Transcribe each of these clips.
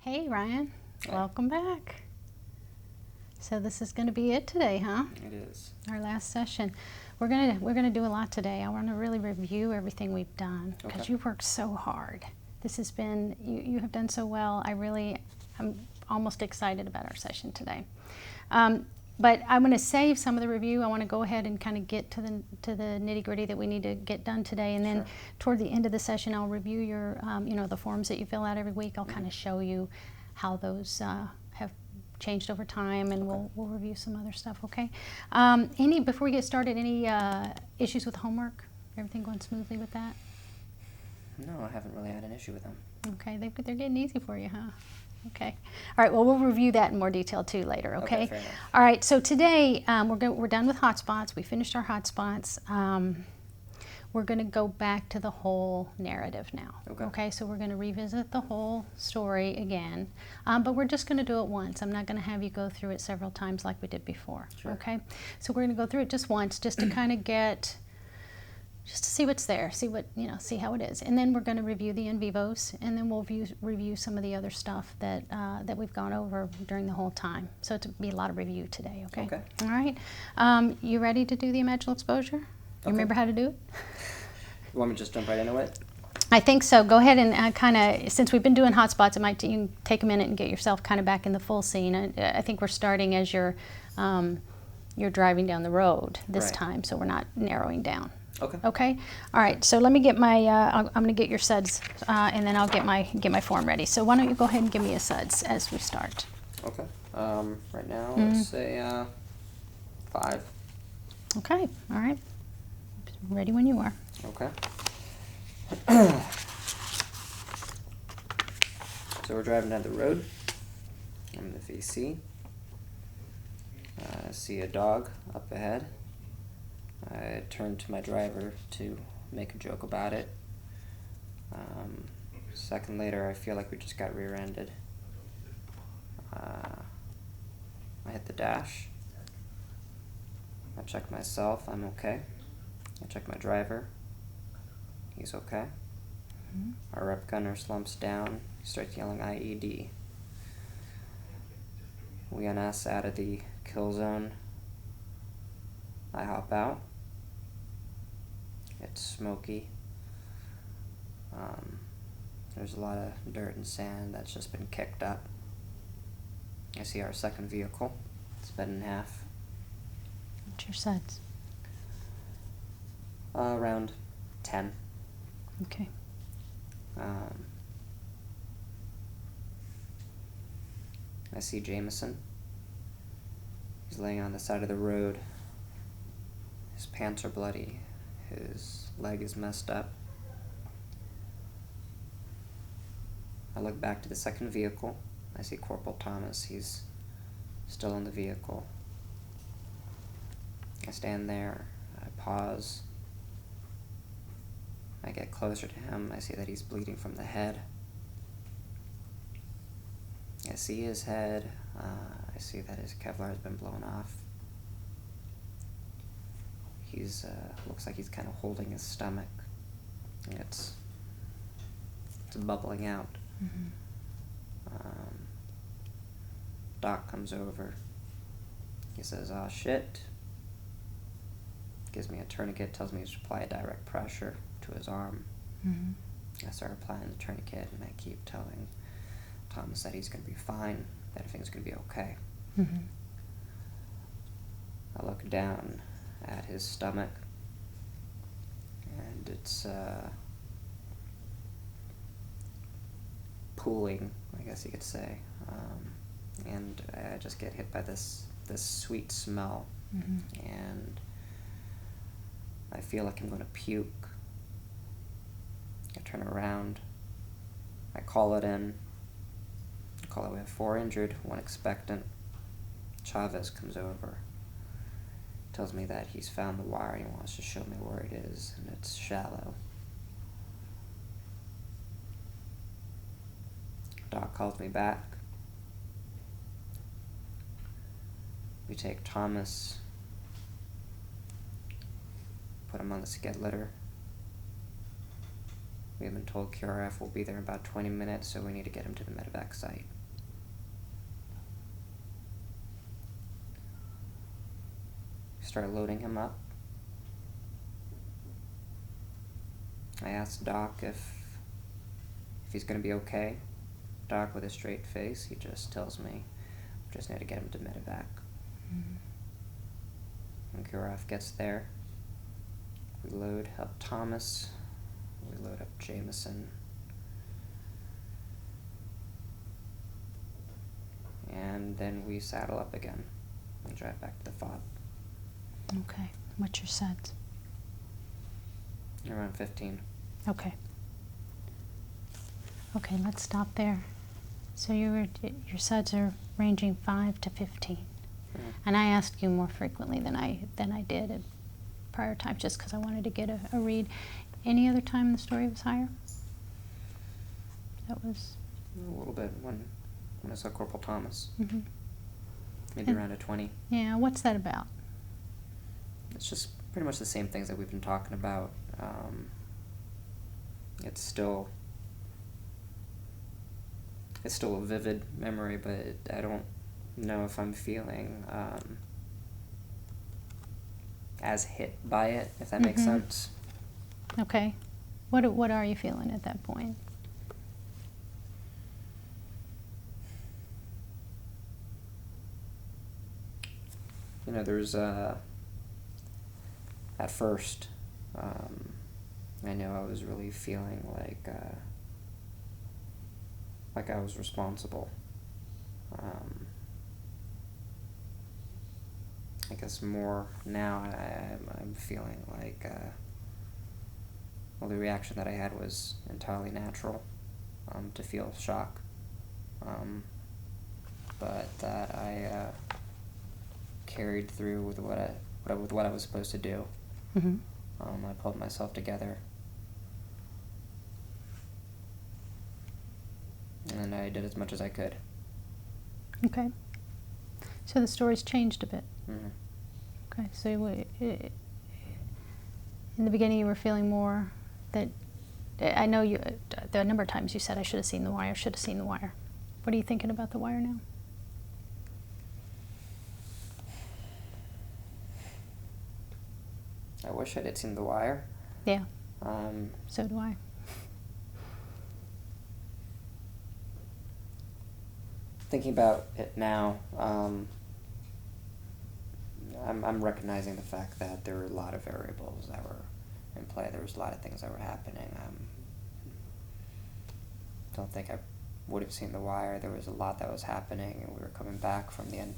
Hey Ryan, Hi. welcome back. So this is going to be it today, huh? It is. Our last session. We're gonna do a lot today. I want to really review everything we've done because Okay. you've worked so hard. This has been you have done so well. I'm almost excited about our session today. But I'm going to save some of the review. I want to go ahead and kind of get to the nitty gritty that we need to get done today, and then Sure. toward the end of the session, I'll review your the forms that you fill out every week. I'll kind of show you how those have changed over time, and Okay. we'll review some other stuff. Okay. Before we get started, any issues with homework? Everything going smoothly with that? No, I haven't really had an issue with them. Okay, they're getting easy for you, huh? Okay. All right. Well, we'll review that in more detail too later. Okay. Fair enough. All right. So today we're done with hotspots. We finished our hotspots. We're going to go back to the whole narrative now. Okay. So we're going to revisit the whole story again, but we're just going to do it once. I'm not going to have you go through it several times like we did before. Sure. Okay. So we're going to go through it just once, just to kind of just to see what's there, see how it is, and then we're going to review the in vivos, and then we'll review some of the other stuff that that we've gone over during the whole time. So it'll be a lot of review today. Okay. Okay. All right. You ready to do the imaginal exposure? You Okay. remember how to do it? You want me to just jump right into it? I think so. Go ahead and kind of, since we've been doing hotspots, you can take a minute and get yourself kind of back in the full scene. I think we're starting as you're driving down the road this Right. time, so we're not narrowing down. Okay. Okay. All right. So let me get my. I'm going to get your suds, and then I'll get my form ready. So why don't you go ahead and give me a suds as we start? Okay. Right now, let's say 5. Okay. All right. Ready when you are. Okay. So we're driving down the road. I'm in the VC. I see a dog up ahead. I turn to my driver to make a joke about it. Second later, I feel like we just got rear-ended. I hit the dash. I check myself, I'm okay. I check my driver. He's okay. Our rep gunner slumps down. He starts yelling IED. We NS out of the kill zone. I hop out. It's smoky. There's a lot of dirt and sand that's just been kicked up. I see our second vehicle. It's bent in half. What's your suds? Around 10. Okay. I see Jameson. He's laying on the side of the road. His pants are bloody. His leg is messed up. I look back to the second vehicle. I see Corporal Thomas. He's still in the vehicle. I stand there. I pause. I get closer to him. I see that he's bleeding from the head. I see his head. I see that his Kevlar has been blown off. He's looks like he's kind of holding his stomach. It's bubbling out. Doc comes over. He says, "Oh shit." Gives me a tourniquet, tells me to apply direct pressure to his arm. I start applying the tourniquet, and I keep telling Thomas that he's going to be fine, that everything's going to be okay. I look down at his stomach, and it's pooling, I guess you could say. And I just get hit by this sweet smell, and I feel like I'm going to puke. I turn around. I call it in. I call it we have 4 injured, 1 expectant. Chavez comes over. Tells me that he's found the wire and he wants to show me where it is, and it's shallow. Doc calls me back. We take Thomas, put him on the skid litter. We've been told QRF will be there in about 20 minutes, so we need to get him to the medevac site. Start loading him up. I asked Doc if he's going to be okay. Doc, with a straight face, he just tells me we just need to get him to medevac. When QRF gets there, we load up Thomas, we load up Jameson, and then we saddle up again and drive back to the fob. Okay. What's your SEDS? Around 15. Okay. Okay, let's stop there. So your SEDS are ranging 5 to 15. And I asked you more frequently than I did at prior times, just because I wanted to get a read. Any other time the story was higher? That was A little bit when I saw Corporal Thomas. Mhm. Maybe And- around a 20. Yeah. What's that about? It's just pretty much the same things that we've been talking about. It's still a vivid memory, but I don't know if I'm feeling as hit by it, if that makes Mhm. sense. Okay. What are you feeling at that point? You know, there's at first, I know I was really feeling like I was responsible. I guess more now I'm feeling like, well, the reaction that I had was entirely natural, to feel shock, but that I carried through with what I was supposed to do. Mm-hmm. I pulled myself together, and I did as much as I could. Okay. So the story's changed a bit. Mm-hmm. Okay. So in the beginning you were feeling more that, I know you, the number of times you said I should have seen the wire, should have seen the wire. What are you thinking about the wire now? I wish I did seen The Wire. Yeah. So do I. Thinking about it now, I'm recognizing the fact that there were a lot of variables that were in play. There was a lot of things that were happening. Don't think I would have seen The Wire. There was a lot that was happening, and we were coming back from the end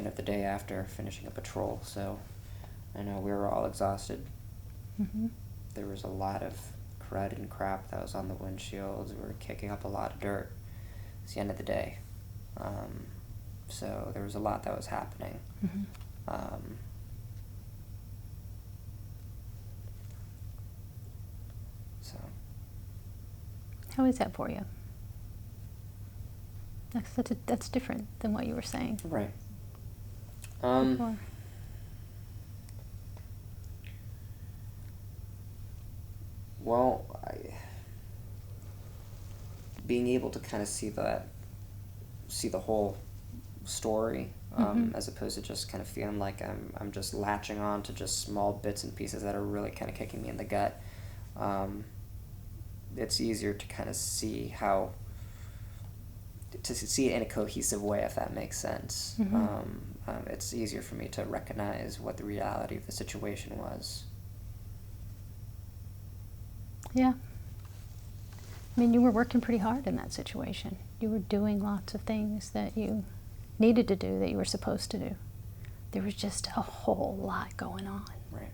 of the day after finishing a patrol. So I know we were all exhausted. Mm-hmm. There was a lot of crud and crap that was on the windshields. We were kicking up a lot of dirt. It's the end of the day. So there was a lot that was happening. Mm-hmm. So How is that for you? That's different than what you were saying right. before. Well, being able to kind of see the whole story, Mhm. as opposed to just kind of feeling like I'm just latching on to just small bits and pieces that are really kind of kicking me in the gut. It's easier to kind of see it in a cohesive way, if that makes sense. Mhm. It's easier for me to recognize what the reality of the situation was. Yeah. I mean, you were working pretty hard in that situation. You were doing lots of things that you needed to do, that you were supposed to do. There was just a whole lot going on. Right.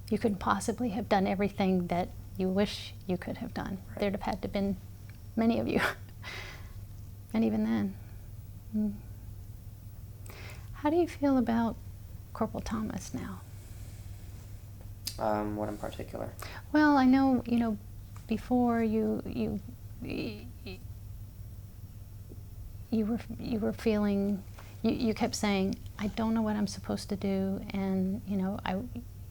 You couldn't possibly have done everything that you wish you could have done. Right. There'd have had to been many of you. And even then. How do you feel about Corporal Thomas now? What in particular? Well, I know, before you were feeling, you kept saying, I don't know what I'm supposed to do, and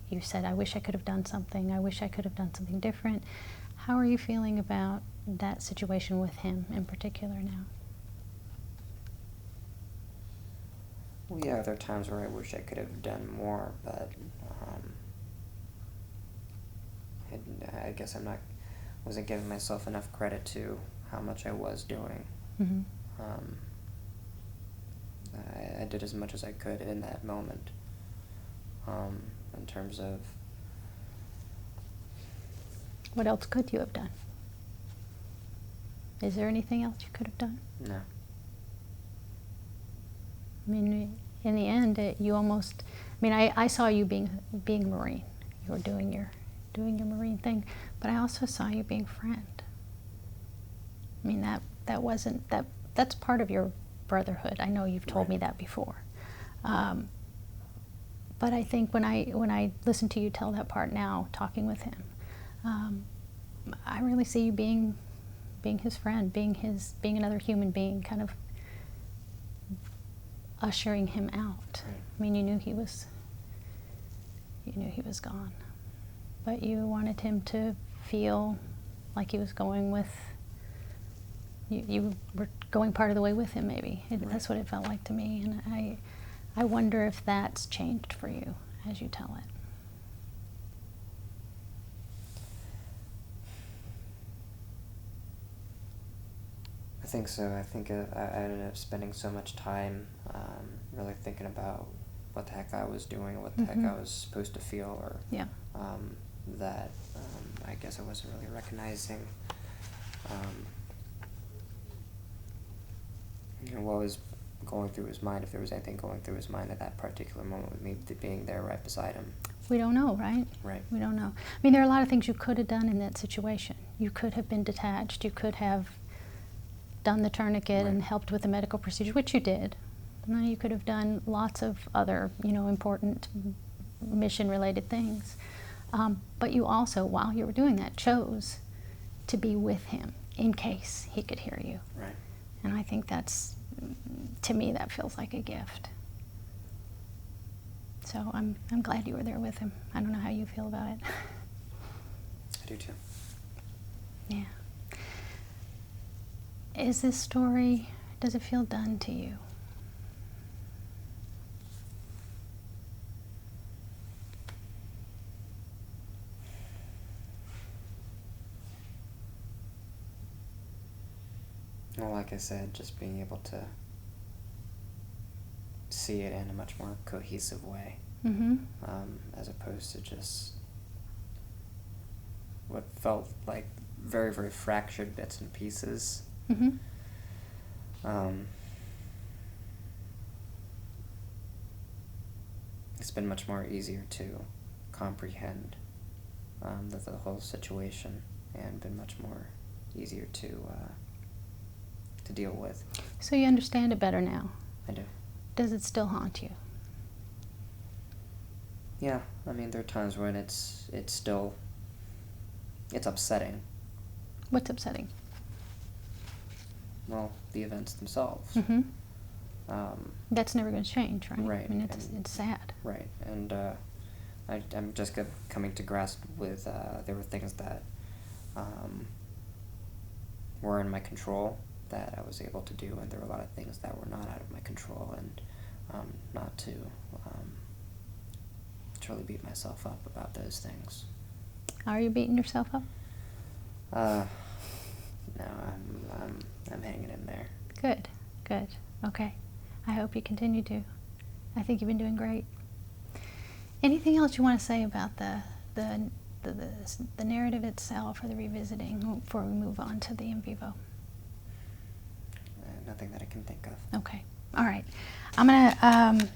You said, I wish I could have done something. I wish I could have done something different. How are you feeling about that situation with him in particular now? Well, yeah, there are times where I wish I could have done more, but I guess wasn't giving myself enough credit to how much I was doing. Mm-hmm. I did as much as I could in that moment, in terms of... What else could you have done? Is there anything else you could have done? No. I mean, in the end, you almost... I mean, I saw you being a Marine. You were doing your Marine thing, but I also saw you being a friend. I mean, that wasn't... That's part of your brotherhood. I know you've told me that before. But I think when I listen to you tell that part now, talking with him, I really see you being his friend, being another human being, kind of ushering him out. Right. I mean, you knew he was gone, but you wanted him to feel like he was going with you were going part of the way with him, maybe. That's what it felt like to me, and I wonder if that's changed for you as you tell it. I think so. I think I ended up spending so much time really thinking about what the heck I was doing, what the heck I was supposed to feel, or that I guess I wasn't really recognizing what was going through his mind, if there was anything going through his mind at that particular moment, with me being there right beside him. We don't know, right? Right. We don't know. I mean, there are a lot of things you could have done in that situation. You could have been detached. You could have done the tourniquet and helped with the medical procedure, which you did. And then you could have done lots of other, important mission-related things. But you also, while you were doing that, chose to be with him in case he could hear you. Right. And I think that's, to me, that feels like a gift. So I'm glad you were there with him. I don't know how you feel about it. I do too. Yeah. Is this story, does it feel done to you? Well, like I said, just being able to see it in a much more cohesive way, as opposed to just what felt like very, very fractured bits and pieces. It's been much more easier to comprehend the whole situation, and been much more easier to deal with. So you understand it better now. I do. Does it still haunt you? Yeah, I mean, there are times when it's still, it's upsetting. What's upsetting? Well, the events themselves. That's never going to change, right? Right. I mean, it's sad. Right, and I'm just coming to grasp with there were things that were in my control that I was able to do, and there were a lot of things that were not out of my control, and not to really beat myself up about those things. Are you beating yourself up? No, I'm hanging in there. Good, good. Okay. I hope you continue to. I think you've been doing great. Anything else you want to say about the narrative itself, or the revisiting, before we move on to the in vivo? Nothing that I can think of. Okay. All right. I'm going to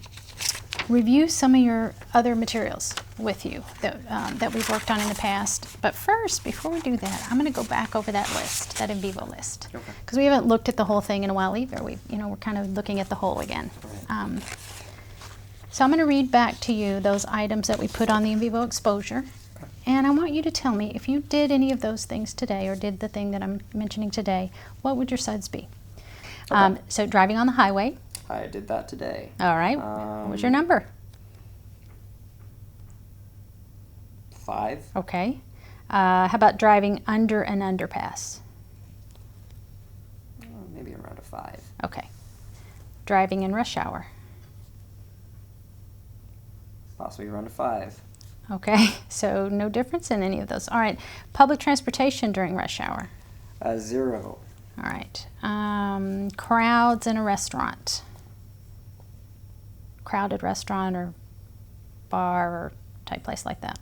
review some of your other materials with you that we've worked on in the past. But first, before we do that, I'm going to go back over that list, that in vivo list. Okay. Because we haven't looked at the whole thing in a while either. We're kind of looking at the whole again. Right. So I'm going to read back to you those items that we put on the in vivo exposure. Okay. And I want you to tell me if you did any of those things today, or did the thing that I'm mentioning today, what would your suds be? Okay. So driving on the highway. I did that today. All right. What was your number? 5. Okay. How about driving under an underpass? Maybe around a 5. Okay. Driving in rush hour? Possibly around a 5. Okay, so no difference in any of those. All right. Public transportation during rush hour? 0. All right. Crowds in a restaurant? Crowded restaurant or bar or type place like that?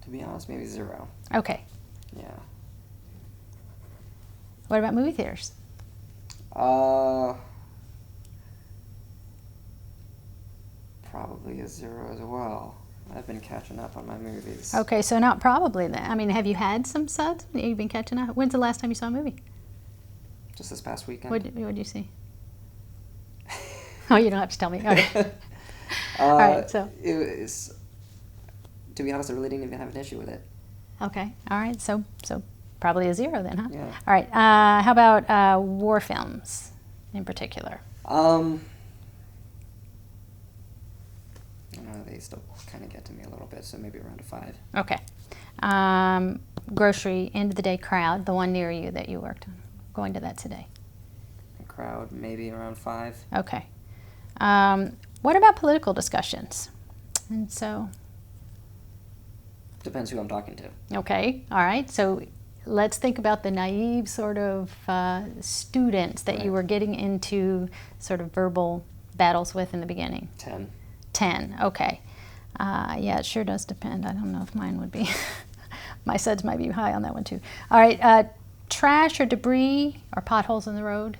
To be honest, maybe 0. Okay. Yeah. What about movie theaters? Probably a 0 as well. I've been catching up on my movies. Okay, so not probably then. I mean, have you had some subs? You've been catching up? When's the last time you saw a movie? Just this past weekend. What'd you see? Oh, you don't have to tell me. Okay. All right, so. It was, to be honest, I really didn't even have an issue with it. Okay, all right, so probably a 0 then, huh? Yeah. All right, how about war films in particular? I don't know, they still kind of get to me a little bit, so maybe around a 5. Okay. Grocery, end of the day crowd, the one near you that you worked on. Going to that today. Crowd, maybe around 5. Okay. What about political discussions? And so, Depends who I'm talking to. okay, all right. So let's think about the naive sort of students that you Right. were getting into sort of verbal battles with in the beginning. 10. 10, okay. Yeah, it sure does depend. I don't know if mine would be. My suds might be high on that one too. All right, trash or debris or potholes in the road,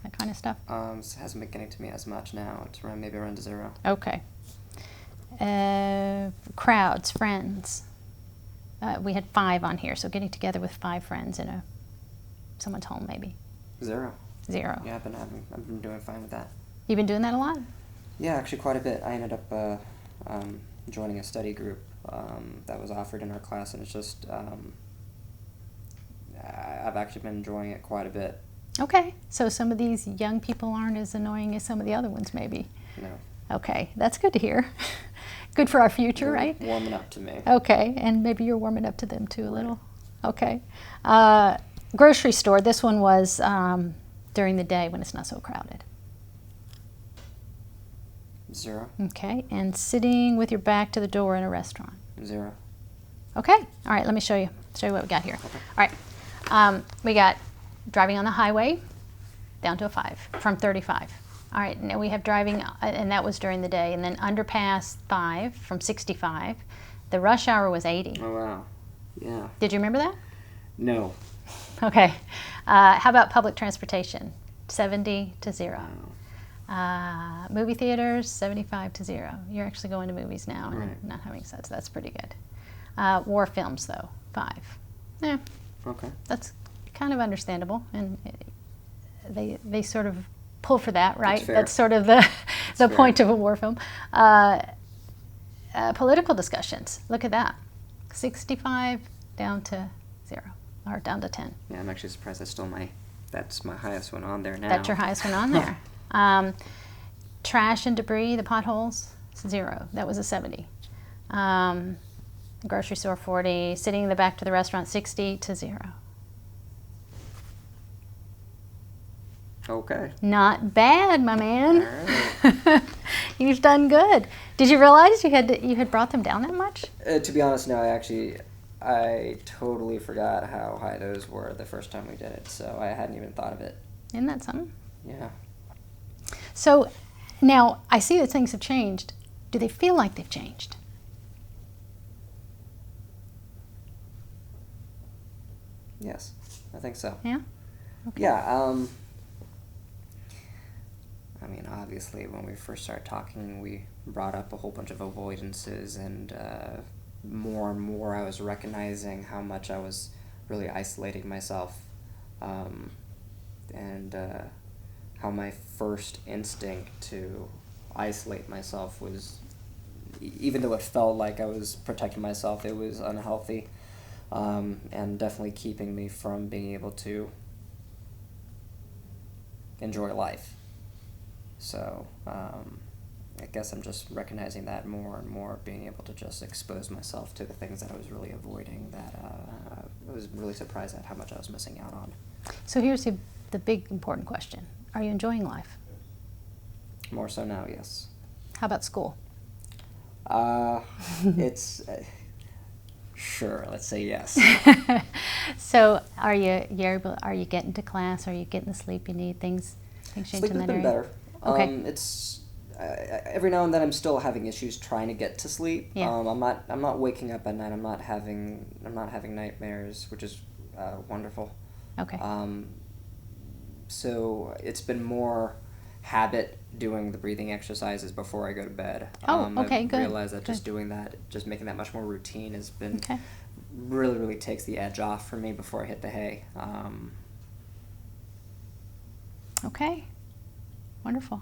that kind of stuff. It hasn't been getting to me as much now. It's maybe around 0. Okay. Crowds, friends. We had 5 on here, so getting together with 5 friends in someone's home, maybe. 0. 0. Yeah, I've been doing fine with that. You've been doing that a lot? Yeah, actually quite a bit. I ended up joining a study group that was offered in our class, and it's just I've actually been enjoying it quite a bit. Okay, so some of these young people aren't as annoying as some of the other ones, maybe. No. Okay, that's good to hear. Good for our future, They're right? warming up to me. Okay, and maybe you're warming up to them too a little. Okay. Grocery store, this one was during the day when it's not so crowded. 0. Okay, and sitting with your back to the door in a restaurant. 0. Okay, all right, let me show you what we got here. Okay. All right, we got driving on the highway down to a 5 from 35. All right, now we have driving, and that was during the day, and then underpass 5 from 65. The rush hour was 80. Oh, wow. Yeah. Did you remember that? No. Okay. How about public transportation? 70 to 0. No. Movie theaters, 75 to 0. You're actually going to movies now and Right. not having suds. That's pretty good. War films, though, 5. Yeah, Okay. that's kind of understandable, and they sort of pull for that, right? fair. That's sort of the fair. point of a war film. Political discussions. Look at that, 65 down to 0, or down to 10. Yeah, I'm actually surprised that's my highest one on there now. That's your highest one on there. Trash and debris, the potholes, 0. That was a 70. Grocery store, 40. Sitting in the back to the restaurant, 60 to 0. Okay. Not bad, my man. All right. You've done good. Did you realize you had brought them down that much? To be honest, no, I totally forgot how high those were the first time we did it, so I hadn't even thought of it. Isn't that something? Yeah. So now I see that things have changed. Do they feel like they've changed? Yes, I think so. Yeah? Okay. Yeah, I mean, obviously, when we first started talking, we brought up a whole bunch of avoidances, and more and more I was recognizing how much I was really isolating myself, and how my first instinct to isolate myself was, even though it felt like I was protecting myself, it was unhealthy, and definitely keeping me from being able to enjoy life. So I guess I'm just recognizing that more and more, being able to just expose myself to the things that I was really avoiding, that I was really surprised at how much I was missing out on. So here's the big important question. Are you enjoying life? More so now, yes. How about school? It's sure. Let's say yes. So are you getting to class? Are you getting the sleep you need? Things change Sleep in has that been area? better. Okay. It's every now and then I'm still having issues trying to get to sleep. Yeah. I'm not waking up at night. I'm not having nightmares, which is wonderful. Okay. So it's been more habit doing the breathing exercises before I go to bed. Oh, okay, I've good, realized that just good. doing that, just making that much more routine has been Okay. really takes the edge off for me before I hit the hay. Okay. Wonderful.